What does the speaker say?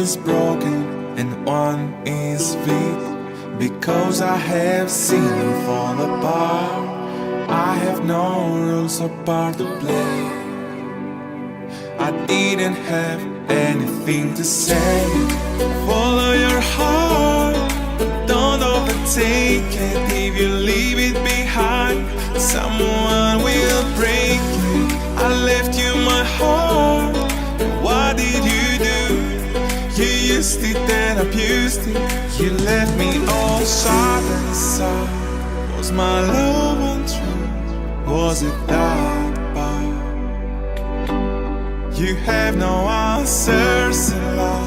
is broken and one is weak, because I have seen them fall apart. I have no rules or part to play. I didn't have anything to say. Follow your heart, don't overtake it. If you leave it behind, someone will break you. I left you my heart, what did you do? You used it and abused it. You left me all sad and sad. Was my love untrue? Was it that bad? You have no answers in life.